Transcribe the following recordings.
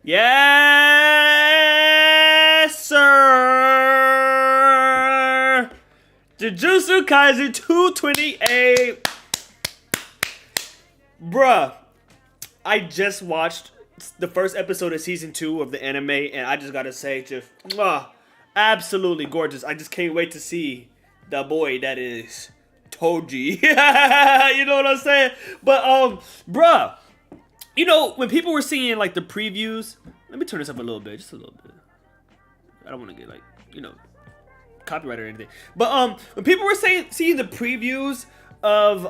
Yes, sir. Jujutsu Kaisen 228. Bruh, I just watched the first episode of season 2 of the anime, and I just gotta say, just absolutely gorgeous. I just can't wait to see the boy that is Toji. You know what I'm saying? But bruh, you know when people were seeing like the previews. Let me turn this up a little bit, just a little bit. I don't want to get like copyright or anything. But when people were seeing the previews of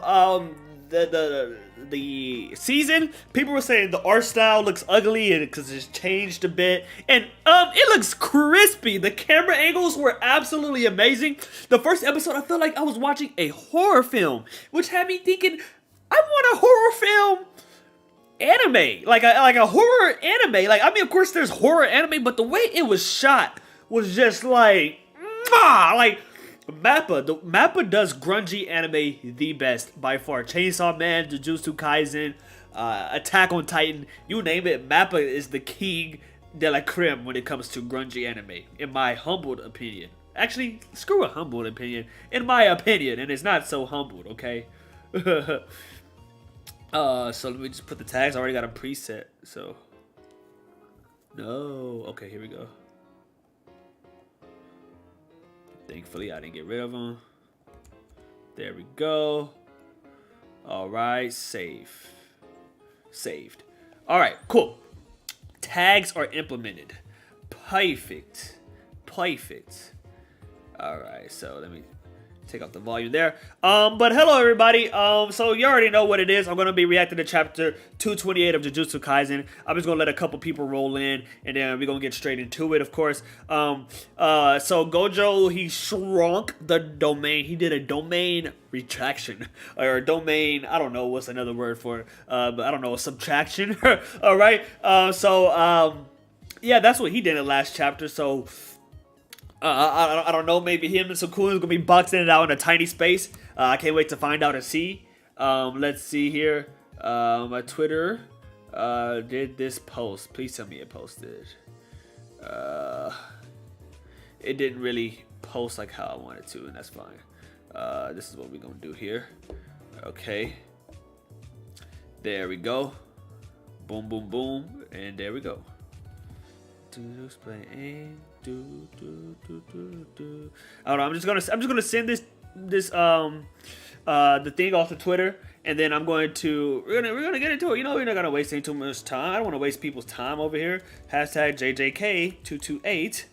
the season, people were saying the art style looks ugly and because it's changed a bit, and it looks crispy. The camera angles were absolutely amazing. The first episode, I felt like I was watching a horror film, which had me thinking, I want a horror film anime, like a horror anime. Like, I mean, of course there's horror anime, but the way it was shot was just like Mappa does grungy anime the best by far. Chainsaw Man, Jujutsu Kaisen, Attack on Titan, you name it, Mappa is the king de la creme when it comes to grungy anime, in my humbled opinion. Actually, screw a humbled opinion. In my opinion, and it's not so humbled, okay? So let me just put the tags. I already got a preset, so. No. Okay, here we go. Thankfully, I didn't get rid of them. There we go. All right, save. Saved. All right, cool. Tags are implemented. Perfect. Perfect. All right, so let me take off the volume there. But hello everybody. So you already know what it is. I'm gonna be reacting to chapter 228 of Jujutsu Kaisen. I'm just gonna let a couple people roll in, and then we're gonna get straight into it, of course. So Gojo, he shrunk the domain. He did a domain retraction, or domain, I don't know what's another word for it, but I don't know, a subtraction. All right. Yeah, that's what he did in the last chapter. So I don't know, maybe him and Sukuna is going to be boxing it out in a tiny space. I can't wait to find out and see. Let's see here. My Twitter did this post. Please tell me it posted. It didn't really post like how I wanted to, and that's fine. This is what we're going to do here. Okay. There we go. Boom, boom, boom. And there we go. I don't know. I'm just gonna send this the thing off to Twitter, and then we're gonna get into it. You know, we're not gonna waste any too much time. I don't want to waste people's time over here. Hashtag JJK228.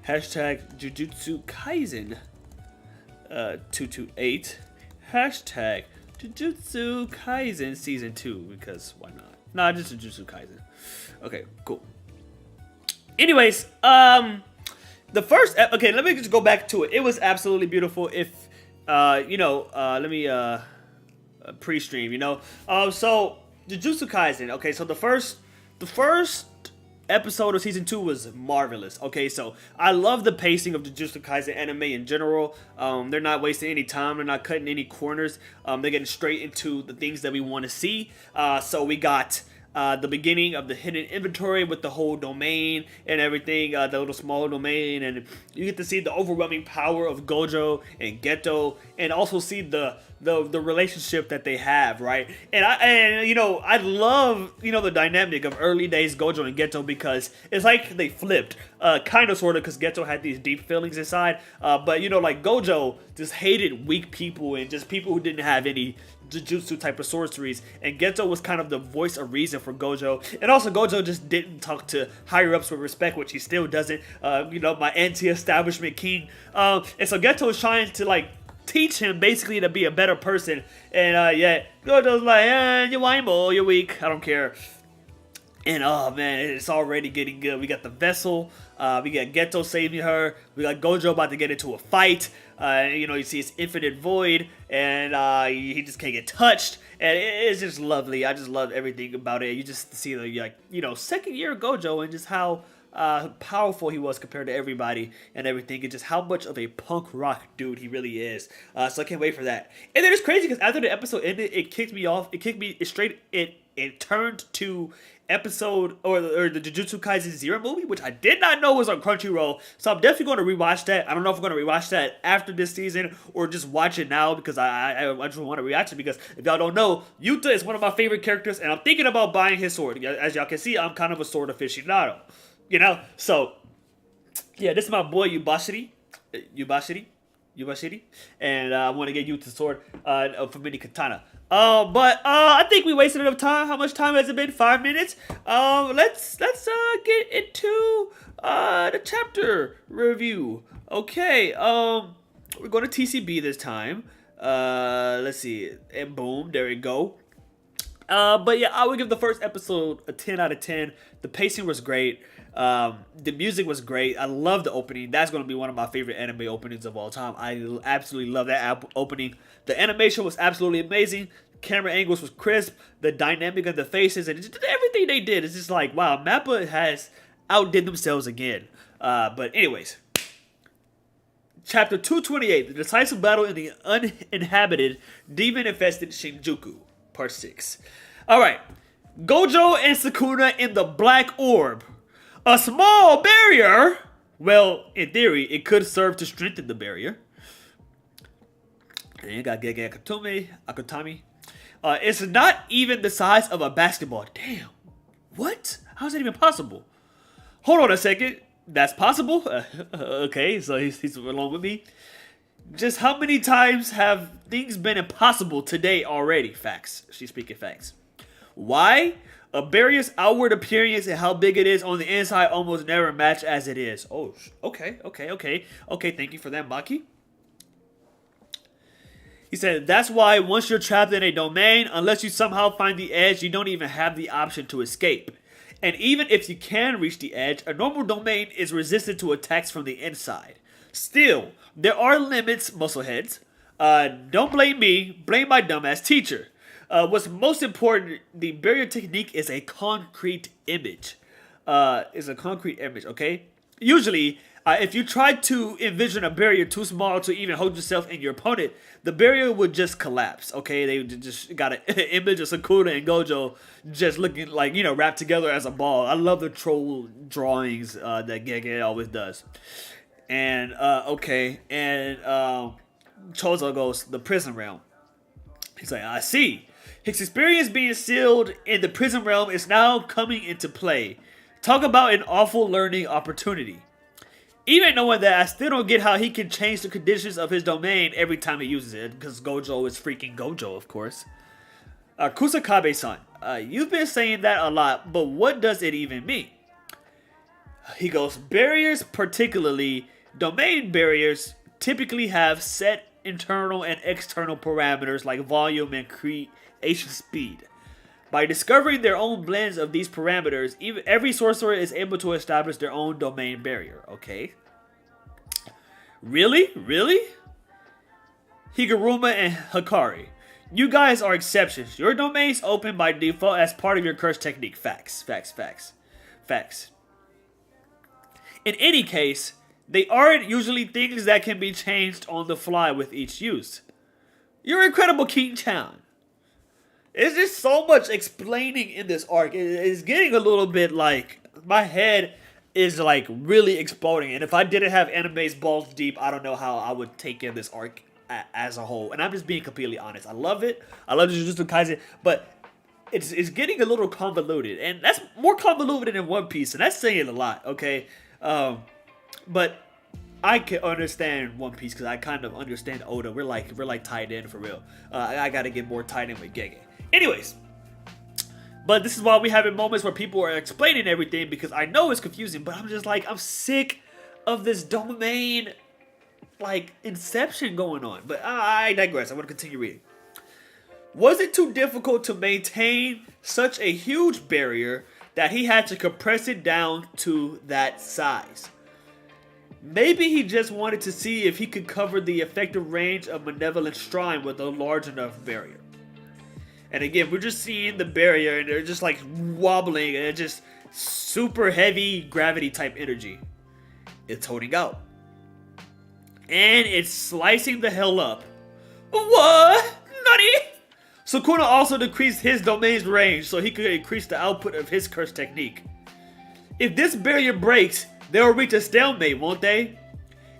Hashtag Jujutsu Kaisen 228. Hashtag Jujutsu Kaisen Season 2, because why not? Nah, just Jujutsu Kaisen. Okay, cool. Anyways, the first okay, let me just go back to it. It was absolutely beautiful. If let me pre-stream, so Jujutsu Kaisen. Okay, so the first episode of season 2 was marvelous. Okay, so I love the pacing of Jujutsu Kaisen anime in general. They're not wasting any time. They're not cutting any corners. They're getting straight into the things that we want to see. So we got the beginning of the hidden inventory with the whole domain and everything, the little small domain, and you get to see the overwhelming power of Gojo and Geto, and also see the relationship that they have, right? And I love the dynamic of early days Gojo and Geto, because it's like they flipped, kind of, sort of, because Geto had these deep feelings inside, but like Gojo just hated weak people and just people who didn't have any Jujutsu type of sorceries, and Geto was kind of the voice of reason for Gojo. And also Gojo just didn't talk to higher ups with respect, which he still doesn't. My anti-establishment king. And so Geto was trying to like teach him basically to be a better person, and yeah, Gojo's like, you're whimble, you're weak, I don't care. And oh man, it's already getting good. We got the vessel, we got Geto saving her, we got Gojo about to get into a fight. You see his infinite void, and he just can't get touched, and it's just lovely. I just love everything about it. You just see the second year Gojo and just how powerful he was compared to everybody and everything, and just how much of a punk rock dude he really is. So I can't wait for that. And then it's crazy because after the episode ended, it kicked me off. It kicked me straight. It turned to episode or the Jujutsu Kaisen Zero movie, which I did not know was on Crunchyroll. So I'm definitely going to rewatch that. I don't know if I'm going to rewatch that after this season or just watch it now because I just want to react to it, because if y'all don't know, Yuta is one of my favorite characters, and I'm thinking about buying his sword. As y'all can see, I'm kind of a sword aficionado, you know. So yeah, this is my boy Yubashiri, and I want to get Yuta's sword for mini katana. But I think we wasted enough time. How much time has it been? 5 minutes. Let's get into the chapter review. Okay. We're going to TCB this time. Let's see, and boom, there we go. But yeah, I would give the first episode a 10 out of 10. The pacing was great. The music was great. I love the opening. That's going to be one of my favorite anime openings of all time. I absolutely love that opening. The animation was absolutely amazing. Camera angles was crisp. The dynamic of the faces and just everything they did is just like, wow, Mappa has outdid themselves again. But anyways, chapter 228, the decisive battle in the uninhabited, demon-infested Shinjuku, part 6. All right, Gojo and Sukuna in the Black Orb. A small barrier. Well, in theory, it could serve to strengthen the barrier. And you got Gege Akutami. It's not even the size of a basketball. Damn. What? How is that even possible? Hold on a second. That's possible? Okay, so he's along with me. Just how many times have things been impossible today already? Facts. She's speaking facts. Why? A barrier's outward appearance and how big it is on the inside almost never match as it is. Oh, okay. Thank you for that, Maki. He said, that's why once you're trapped in a domain, unless you somehow find the edge, you don't even have the option to escape. And even if you can reach the edge, a normal domain is resistant to attacks from the inside. Still, there are limits, muscleheads. Don't blame me, blame my dumbass teacher. What's most important, the barrier technique is a concrete image. Okay? Usually, if you try to envision a barrier too small to even hold yourself and your opponent, the barrier would just collapse, okay? They just got an image of Sukuna and Gojo just looking like, wrapped together as a ball. I love the troll drawings that Gege always does. And, Chozo goes, the prison realm. He's like, I see. His experience being sealed in the prison realm is now coming into play. Talk about an awful learning opportunity. Even knowing that, I still don't get how he can change the conditions of his domain every time he uses it, because Gojo is freaking Gojo, of course. Kusakabe-san, you've been saying that a lot, but what does it even mean? He goes, barriers, particularly domain barriers, typically have set internal and external parameters like volume and creation speed. By discovering their own blends of these parameters, every sorcerer is able to establish their own domain barrier. Okay. Really? Higuruma and Hikari, you guys are exceptions. Your domains open by default as part of your curse technique. Facts. In any case, they aren't usually things that can be changed on the fly with each use. You're incredible, King Chan. There's just so much explaining in this arc. It's getting a little bit like, my head is like really exploding. And if I didn't have anime's balls deep, I don't know how I would take in this arc as a whole. And I'm just being completely honest. I love it. I love Jujutsu Kaisen, but it's getting a little convoluted. And that's more convoluted than One Piece, and that's saying a lot, okay? But I can understand One Piece because I kind of understand Oda. We're like tied in for real. I gotta get more tied in with Gege. Anyways, but this is why we having moments where people are explaining everything, because I know it's confusing, but I'm just like, I'm sick of this domain, like, inception going on. But I digress. I want to continue reading. Was it too difficult to maintain such a huge barrier that he had to compress it down to that size? Maybe he just wanted to see if he could cover the effective range of Malevolent Shrine with a large enough barrier. And again, we're just seeing the barrier and they're just like wobbling and it's just super heavy gravity type energy. It's holding out. And it's slicing the hell up. What? Nutty? Sukuna also decreased his domain's range so he could increase the output of his curse technique. If this barrier breaks, they'll reach a stalemate, won't they?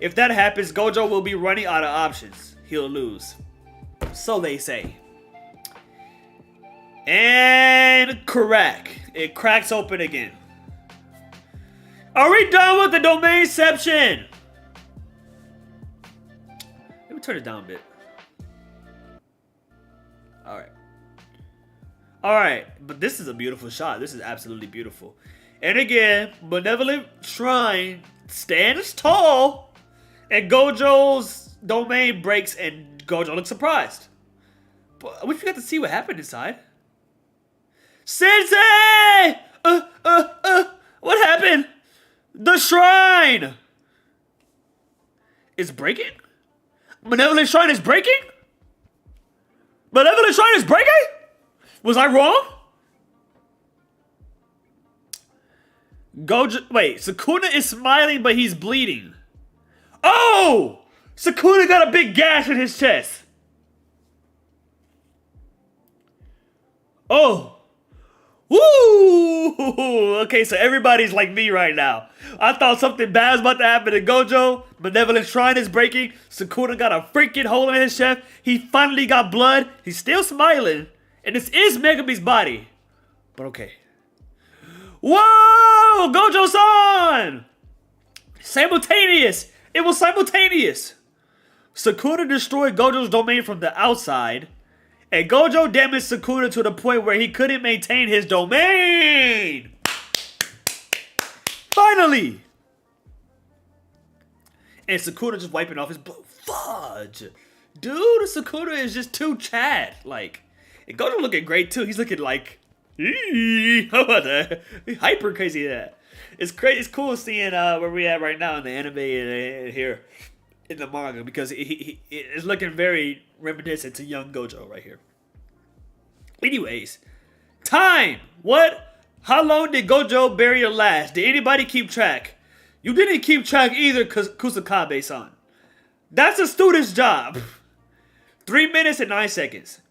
If that happens, Gojo will be running out of options. He'll lose. So they say. And crack. It cracks open again. Are we done with the domainception? Let me turn it down a bit. Alright, but this is a beautiful shot. This is absolutely beautiful. And again, Benevolent Shrine stands tall. And Gojo's domain breaks and Gojo looks surprised. But we forgot to see what happened inside. Sensei! What happened? The shrine! Is breaking? Benevolent Shrine is breaking? Benevolent Shrine is breaking? Was I wrong? Gojo, wait, Sukuna is smiling, but he's bleeding. Oh! Sukuna got a big gash in his chest. Oh. Woo! Okay, so everybody's like me right now. I thought something bad was about to happen to Gojo. Benevolent Shrine is breaking. Sukuna got a freaking hole in his chest. He finally got blood. He's still smiling. And this is Megumi's body. But okay. Whoa! Gojo-san! Simultaneous! It was simultaneous! Sukuna destroyed Gojo's domain from the outside. And Gojo damaged Sukuna to the point where he couldn't maintain his domain! Finally! And Sukuna just wiping off his blood. Fudge! Dude, Sukuna is just too Chad. Like, and Gojo looking great too. He's looking like, how about that? Hyper crazy that. It's crazy. It's cool seeing where we at right now in the anime and here in the manga because it's looking very reminiscent to young Gojo right here. Anyways, time. What? How long did Gojo barrier last? Did anybody keep track? You didn't keep track either, Kusakabe-san. That's a student's job. 3 minutes and 9 seconds.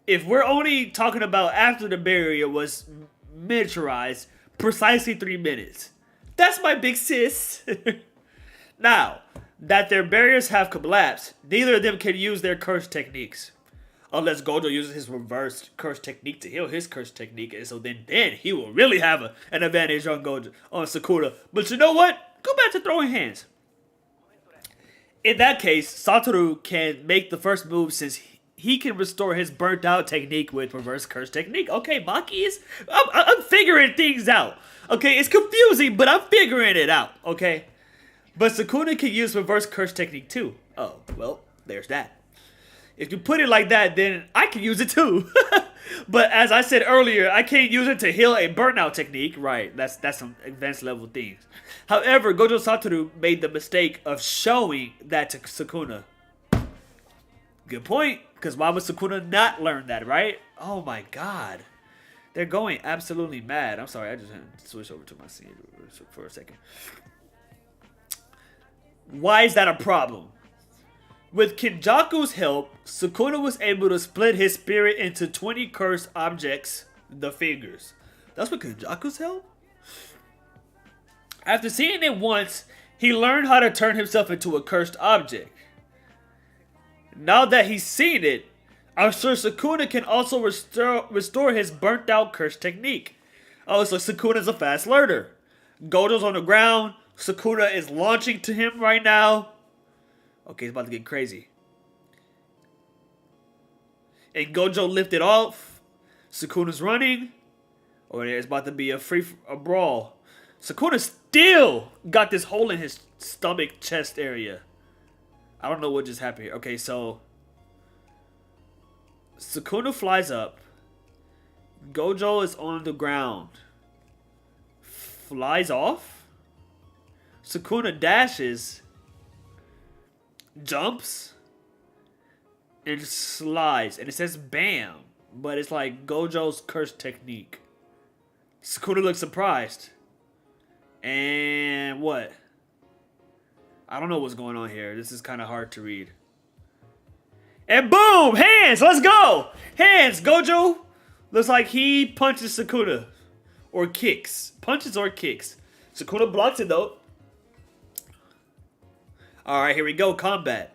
If we're only talking about after the barrier was miniaturized, precisely 3 minutes. That's my big sis. Now, that their barriers have collapsed, neither of them can use their curse techniques. Unless Gojo uses his reverse curse technique to heal his curse technique, and so then he will really have an advantage on Sukuna. But you know what? Go back to throwing hands. In that case, Satoru can make the first move since he can restore his burnt out technique with reverse curse technique. Okay, Maki is... I'm figuring things out. Okay, it's confusing, but I'm figuring it out. Okay? But Sukuna can use reverse curse technique too. Oh, well, there's that. If you put it like that, then I can use it too. But as I said earlier, I can't use it to heal a burnout technique. Right, that's some advanced level things. However, Gojo Satoru made the mistake of showing that to Sukuna. Good point, because why would Sukuna not learn that, right? Oh my god. They're going absolutely mad. I'm sorry, I just had to switch over to my scene for a second. Why is that a problem? With Kenjaku's help, Sukuna was able to split his spirit into 20 cursed objects, the fingers. That's with Kenjaku's help? After seeing it once, he learned how to turn himself into a cursed object. Now that he's seen it, I'm sure Sukuna can also restore his burnt out curse technique. Oh, so Sukuna's a fast learner. Gojo's on the ground. Sukuna is launching to him right now. Okay, it's about to get crazy. And Gojo lifted off. Sukuna's running. Oh, there's about to be a brawl. Sukuna still got this hole in his stomach chest area. I don't know what just happened here. Okay, so Sukuna flies up. Gojo is on the ground. Flies off. Sukuna dashes. Jumps. And slides. And it says bam. but it's like Gojo's curse technique. Sukuna looks surprised. And what? I don't know what's going on here. This is kind of hard to read. And boom! Hands! Let's go! Hands! Gojo looks like he punches Sukuna. Or kicks. Punches or kicks. Sukuna blocks it though. Alright, here we go. Combat.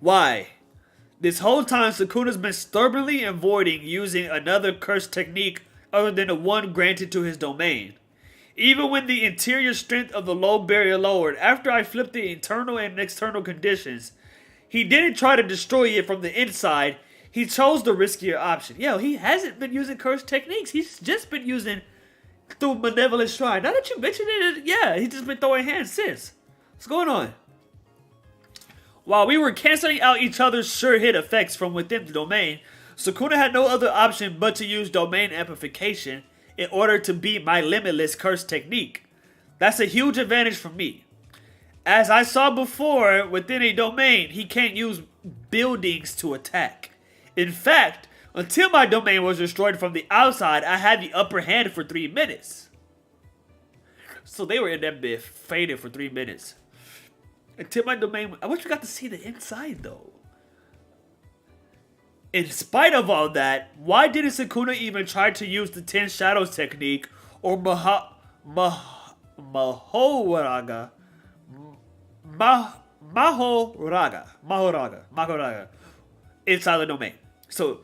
Why? This whole time, Sukuna's been stubbornly avoiding using another curse technique other than the one granted to his domain. Even when the interior strength of the low barrier lowered, after I flipped the internal and external conditions, he didn't try to destroy it from the inside. He chose the riskier option. Yo, he hasn't been using curse techniques. He's just been using through Malevolent Stride. Now that you mentioned it, yeah, he's just been throwing hands since. What's going on? While we were canceling out each other's sure hit effects from within the domain, Sukuna had no other option but to use domain amplification in order to beat my limitless curse technique. That's a huge advantage for me. As I saw before, within a domain, he can't use buildings to attack. In fact, until my domain was destroyed from the outside, I had the upper hand for 3 minutes. So they were in that bit, faded for 3 minutes. Until my domain... I wish we got to see the inside, though. In spite of all that, why didn't Sukuna even try to use the 10 Shadows technique or Mahoraga inside the domain? So,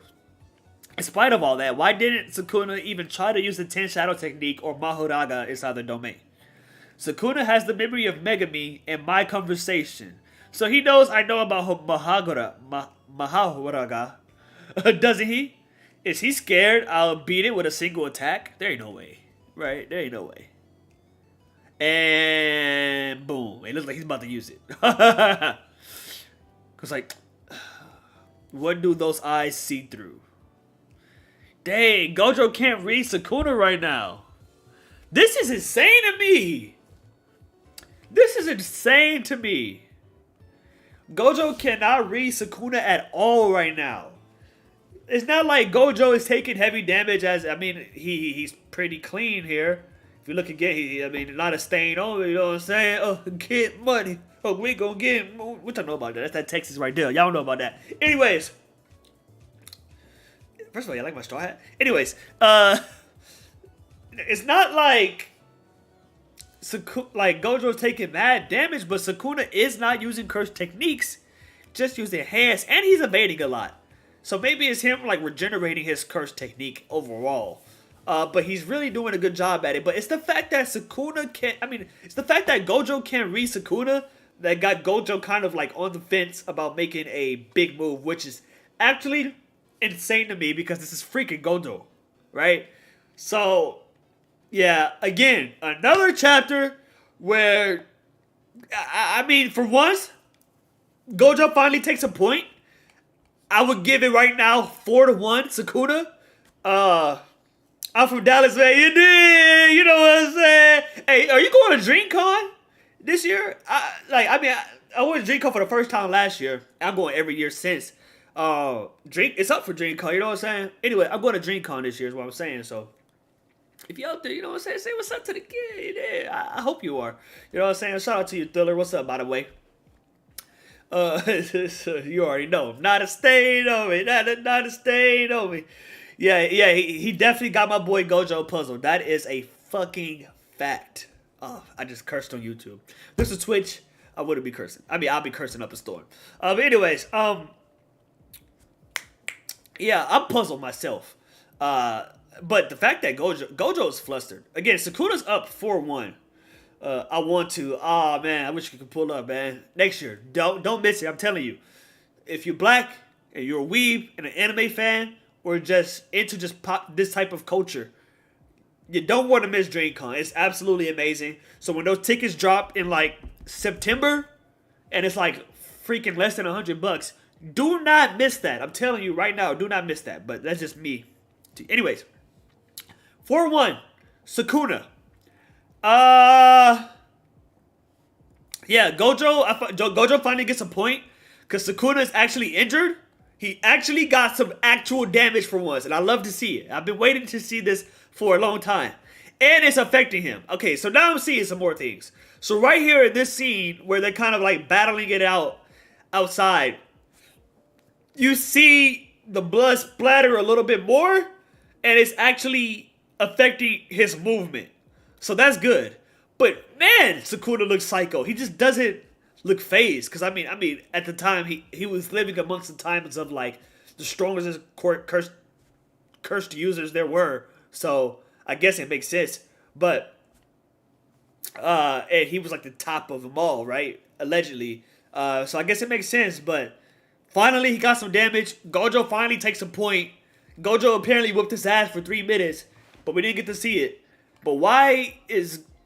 in spite of all that, why didn't Sukuna even try to use the 10 Shadow technique or Mahoraga inside the domain? Sukuna has the memory of Megami and my conversation, so he knows I know about Mahoraga. Doesn't he? Is he scared I'll beat it with a single attack? There ain't no way. Right? There ain't no way. And boom. It looks like he's about to use it. Because like, what do those eyes see through? Dang, Gojo can't read Sukuna right now. This is insane to me. This is insane to me. Gojo cannot read Sukuna at all right now. It's not like Gojo is taking heavy damage as, I mean, he's pretty clean here. If you look again, I mean, not a stain on it, you know what I'm saying? Oh, get money. Oh, we gonna get, what y'all know about that? That's that Texas right there. Y'all don't know about that. Anyways. First of all, I like my straw hat. Anyways, it's not like Gojo's taking mad damage, but Sukuna is not using curse techniques, just using hands, and he's evading a lot. So maybe it's him like regenerating his curse technique overall. But he's really doing a good job at it. But it's the fact that Sukuna can't, it's the fact that Gojo can't read Sukuna that got Gojo kind of like on the fence about making a big move, which is actually insane to me because this is freaking Gojo, right? So, yeah, again, another chapter where, I mean, for once, Gojo finally takes a point. I would give it right now 4-1 Sukuna. I'm from Dallas, man. You did, you know what I'm saying? Hey, are you going to DreamCon this year? I went to DreamCon for the first time last year. I'm going every year since. It's up for DreamCon, you know what I'm saying? Anyway, I'm going to DreamCon this year is what I'm saying, so if you're out there, you know what I'm saying, say what's up to the kid. Yeah, I hope you are. You know what I'm saying? Shout out to you, Thriller. What's up, by the way? You already know. Not a stain on me. Not a stain on me. Yeah, he definitely got my boy Gojo puzzled. That is a fucking fact. Oh, I just cursed on YouTube. This is Twitch. I wouldn't be cursing. I mean, I'll be cursing up a storm. But anyways, yeah, I'm puzzled myself. But the fact that Gojo is flustered. Again, Sukuna's up 4-1. I want to. Oh man, I wish you could pull up, man. Next year, don't miss it. I'm telling you. If you're black and you're a weeb and an anime fan, or just into this type of culture, you don't want to miss DreamCon. It's absolutely amazing. So when those tickets drop in like September, and it's like freaking less than $100, do not miss that. I'm telling you right now, do not miss that. But that's just me. Anyways, 4-1, Sukuna. Yeah, Gojo finally gets a point because Sukuna is actually injured He actually got some actual damage for once, and I love to see it. I've been waiting to see this for a long time. And it's affecting him. Okay, so now I'm seeing some more things. So right here in this scene where they're kind of like battling it out outside, you see the blood splatter a little bit more, and it's actually affecting his movement. So that's good. But man, Sukuna looks psycho. He just doesn't look phased. Because I mean, at the time he was living amongst the times of like the strongest cursed users there were. So I guess it makes sense. But and he was like the top of them all, right? Allegedly. So I guess it makes sense. But finally he got some damage. Gojo finally takes a point. Gojo apparently whooped his ass for 3 minutes, but we didn't get to see it. But why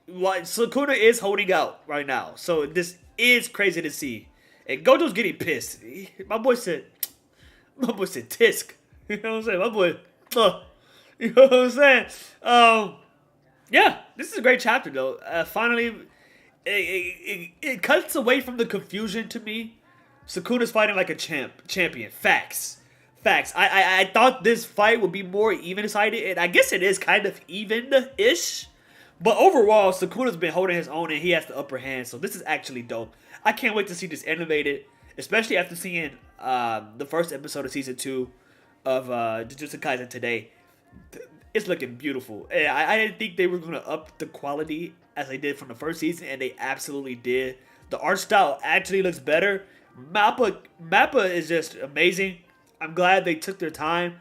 Sukuna is holding out right now? So this is crazy to see. And Gojo's getting pissed. My boy said tisk. You know what I'm saying? My boy, you know what I'm saying? Yeah, this is a great chapter though. Finally, it cuts away from the confusion to me. Sukuna's fighting like a champion. Facts. I thought this fight would be more even-sided, and I guess it is kind of even-ish. But overall, Sukuna's been holding his own, and he has the upper hand, so this is actually dope. I can't wait to see this animated, especially after seeing the first episode of Season 2 of Jujutsu Kaisen today. It's looking beautiful. I didn't think they were going to up the quality as they did from the first season, and they absolutely did. The art style actually looks better. Mappa is just amazing. I'm glad they took their time.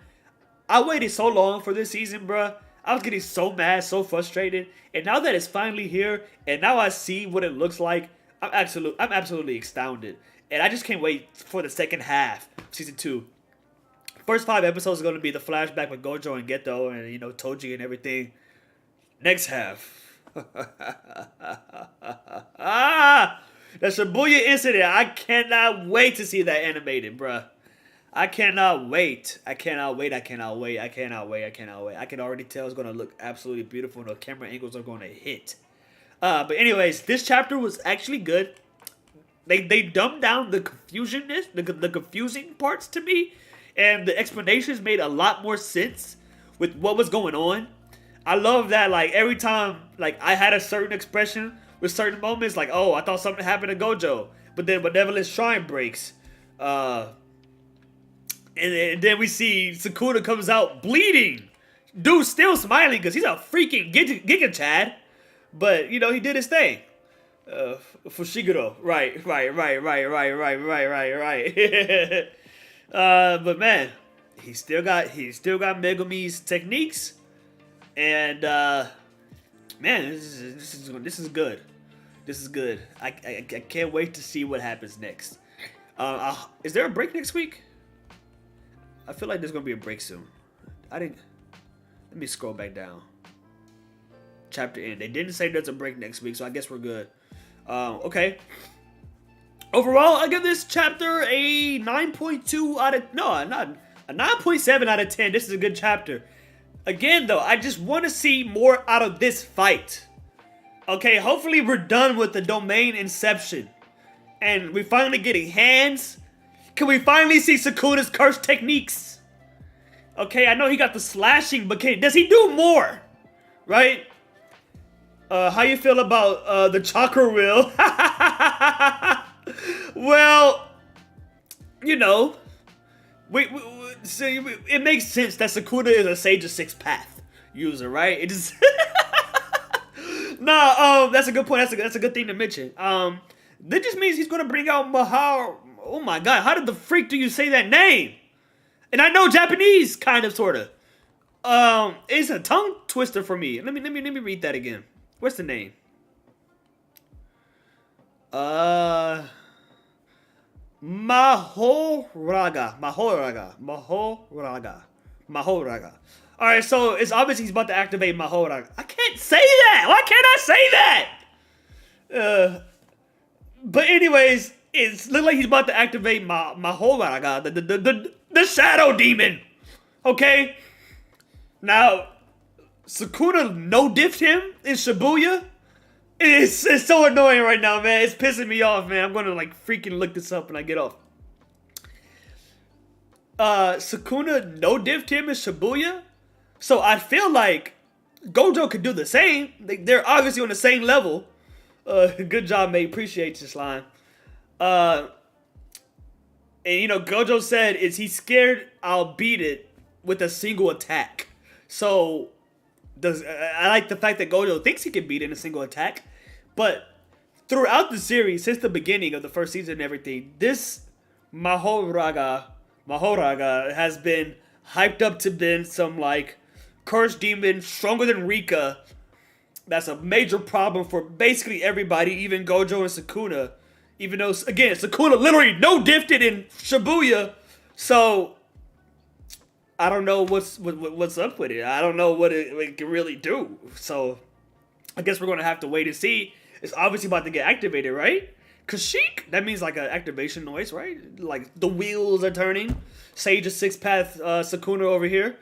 I waited so long for this season, bruh. I was getting so mad, so frustrated. And now that it's finally here, and now I see what it looks like, I'm absolutely astounded. And I just can't wait for the second half of Season 2. First 5 episodes are going to be the flashback with Gojo and Geto and, you know, Toji and everything. Next half. The Shibuya incident. I cannot wait to see that animated, bruh. I cannot wait. I can already tell it's going to look absolutely beautiful and the camera angles are going to hit. But anyways, this chapter was actually good. They dumbed down the the confusing parts to me. And the explanations made a lot more sense with what was going on. I love that, like, every time, like, I had a certain expression with certain moments, like, oh, I thought something happened to Gojo. But then Benevolent Shrine breaks. And then we see Sukuna comes out bleeding. Dude's still smiling because he's a freaking Giga Chad. But, you know, he did his thing. For Shiguro. Right. But man, he still got Megumi's techniques. And, man, this is good. This is good. I can't wait to see what happens next. Is there a break next week? I feel like there's gonna be a break soon. Let me scroll back down. Chapter end. They didn't say there's a break next week, so I guess we're good. Okay. Overall, I give this chapter a 9.2 out of... No, not a 9.7 out of 10. This is a good chapter. Again, though, I just want to see more out of this fight. Okay, hopefully we're done with the domain inception. And we're finally getting hands. Can we finally see Sukuna's curse techniques? Okay, I know he got the slashing, but does he do more? Right? How you feel about the chakra wheel? Well, you know, it makes sense that Sukuna is a Sage of Six Path user, right? It just that's a good point. That's a good thing to mention. That just means he's gonna bring out Mahar. Oh my god, how did the freak do you say that name? And I know Japanese, kind of, sorta. It's a tongue twister for me. Let me read that again. What's the name? Mahoraga. Alright, so it's obvious he's about to activate Mahoraga. I can't say that! Why can't I say that? But anyways, it looks like he's about to activate Mahoraga, the Shadow Demon. Okay? Now, Sukuna no-diffed him in Shibuya. It's so annoying right now, man. It's pissing me off, man. I'm gonna, like, freaking look this up when I get off. Sukuna no-diffed him in Shibuya. So I feel like Gojo could do the same. They're obviously on the same level. Good job, mate. Appreciate you, Slime. And you know, Gojo said, is he scared I'll beat it with a single attack? So I like the fact that Gojo thinks he can beat it in a single attack. But throughout the series, since the beginning of the first season and everything, this Mahoraga has been hyped up to be some like cursed demon stronger than Rika. That's a major problem for basically everybody, even Gojo and Sukuna. Even though, again, Sukuna literally no-diffed it in Shibuya. So, I don't know what's up with it. I don't know what it can really do. So, I guess we're going to have to wait and see. It's obviously about to get activated, right? Kashyyyk, that means like an activation noise, right? Like the wheels are turning. Sage a six-path Sukuna over here.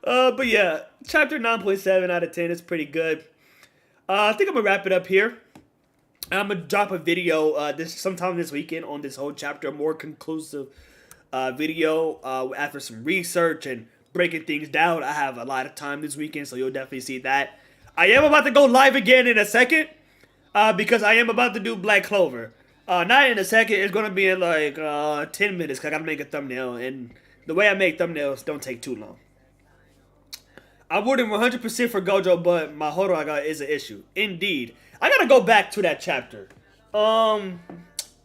But yeah, chapter 9.7 out of 10 is pretty good. I think I'm going to wrap it up here. I'm going to drop a video sometime this weekend on this whole chapter, a more conclusive video after some research and breaking things down. I have a lot of time this weekend, so you'll definitely see that. I am about to go live again in a second because I am about to do Black Clover. Not in a second. It's going to be in like 10 minutes because I got to make a thumbnail. And the way I make thumbnails don't take too long. I wouldn't 100% for Gojo, but Mahoraga is an issue. Indeed. I got to go back to that chapter. Let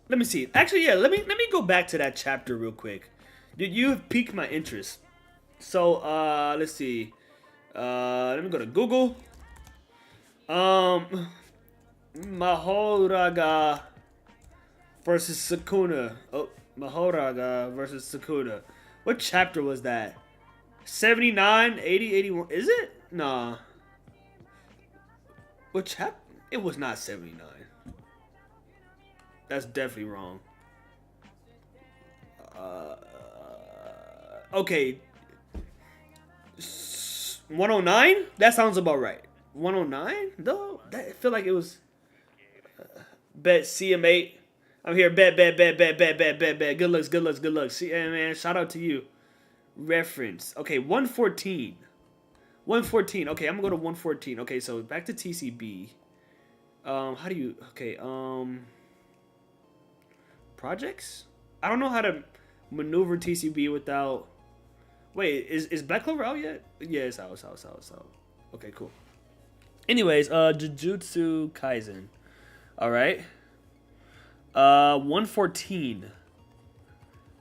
me see. Actually, yeah, let me go back to that chapter real quick. Dude, you have piqued my interest. So, let's see. Let me go to Google. Mahoraga versus Sukuna. Oh, Mahoraga versus Sukuna. What chapter was that? 79, 80, 81. Is it? Nah. What chapter? It was not 79. That's definitely wrong. Okay. 109? That sounds about right. 109? No, I feel like it was. Bet CM8. I'm here. Bet. Good looks. See, man, shout out to you. Reference. Okay, 114. 114. Okay, I'm gonna go to 114. Okay, so back to TCB. How do you? Okay, projects. I don't know how to maneuver TCB without. Wait, is Black Clover out yet? Yeah, it's out. Okay, cool. Anyways, Jujutsu Kaisen. All right. 114.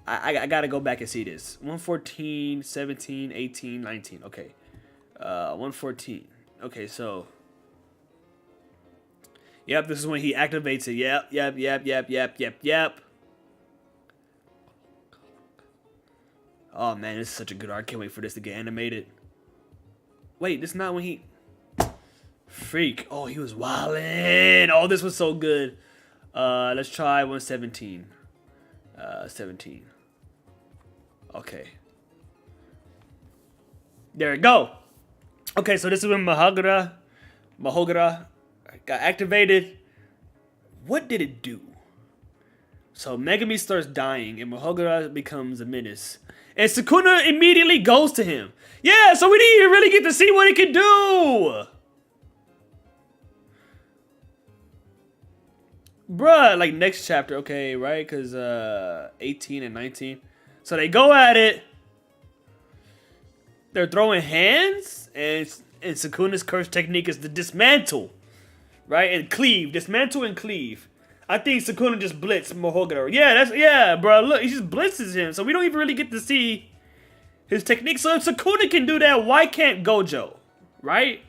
I gotta go back and see this. 114, 17, 18, 19. Okay. 114. Okay, so. Yep, this is when he activates it. Yep. Oh man, this is such a good arc. Can't wait for this to get animated. Wait, this is not when he. Freak. Oh, he was wildin'. Oh, this was so good. Let's try 117. 17. Okay. There we go. Okay, so this is when Mahogara got activated. What did it do? So Megami starts dying and Mahogara becomes a menace. And Sukuna immediately goes to him. Yeah, so we didn't even really get to see what he could do. Bruh, like next chapter, okay, right? Because 18 and 19. So they go at it. They're throwing hands. And Sukuna's curse technique is to dismantle. Right? And cleave. Dismantle and cleave. I think Sukuna just blitzed Mahogara. Yeah, bro. Look, he just blitzes him. So we don't even really get to see his technique. So if Sukuna can do that, why can't Gojo? Right?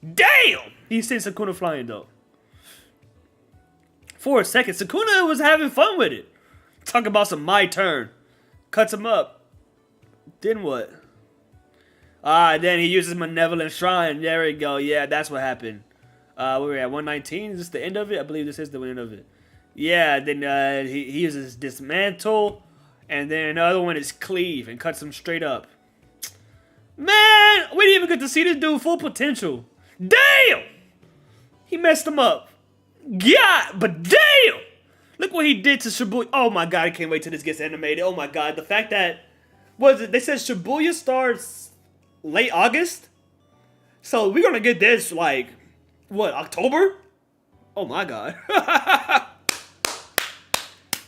Damn! He sent Sukuna flying, though. For a second, Sukuna was having fun with it. Talk about some my turn. Cuts him up. Then what? Then he uses Malevolent Shrine. There we go. Yeah, that's what happened. Where we at? 119? Is this the end of it? I believe this is the end of it. Yeah, then he uses Dismantle. And then another one is Cleave and cuts him straight up. Man, we didn't even get to see this dude full potential. Damn! He messed him up. Yeah, but damn! Look what he did to Shibuya. Oh my god, I can't wait till this gets animated. Oh my god, the fact that was it? They said Shibuya starts late August, so we're gonna get this like what, October? Oh my god.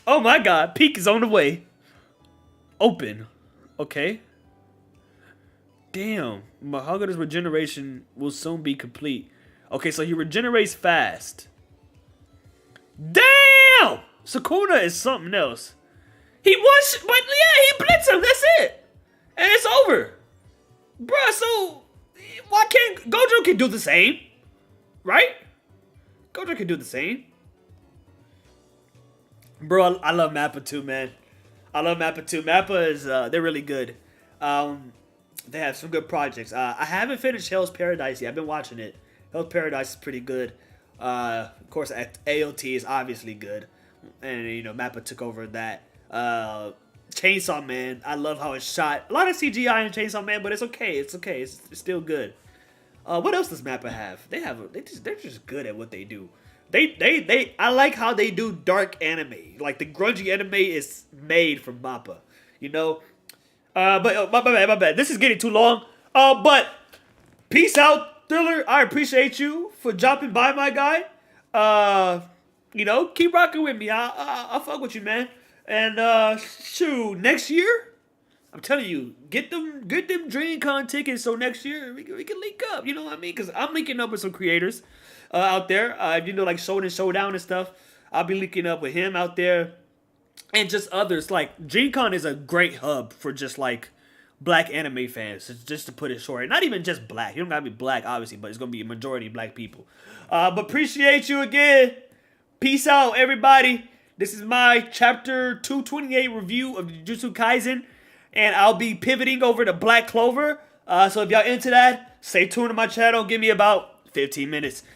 Oh my god, peak is on the way. Open. Okay. Damn, Mahogany's regeneration will soon be complete. Okay, so he regenerates fast. Damn! Sukuna is something else. He was, but yeah, he blitz him, that's it. And it's over. Bruh, so why can't Gojo can do the same? Right? Gojo can do the same. Bro, I love Mappa too, man. I love Mappa too. Mappa is, they're really good. They have some good projects. I haven't finished Hell's Paradise yet. I've been watching it. Hell's Paradise is pretty good. Of course, AOT is obviously good. And, you know, Mappa took over that. Chainsaw Man, I love how it's shot. A lot of CGI in Chainsaw Man, but it's okay. It's okay. It's still good. What else does Mappa have? They're just good at what they do. I like how they do dark anime. Like the grungy anime is made from Mappa. You know? But my bad. This is getting too long. But peace out, Thriller. I appreciate you for dropping by, my guy. You know, keep rocking with me. I'll fuck with you, man. And shoot, next year, I'm telling you, get them DreamCon tickets so next year we can link up. You know what I mean? Because I'm linking up with some creators out there. You know, like Shonen Showdown and stuff. I'll be linking up with him out there. And just others. Like, DreamCon is a great hub for just, like, black anime fans. Just to put it short. Not even just black. You don't gotta be black, obviously, but it's gonna be a majority of black people. But appreciate you again. Peace out, everybody. This is my Chapter 228 review of Jujutsu Kaisen. And I'll be pivoting over to Black Clover. So if y'all into that, stay tuned to my channel. Give me about 15 minutes.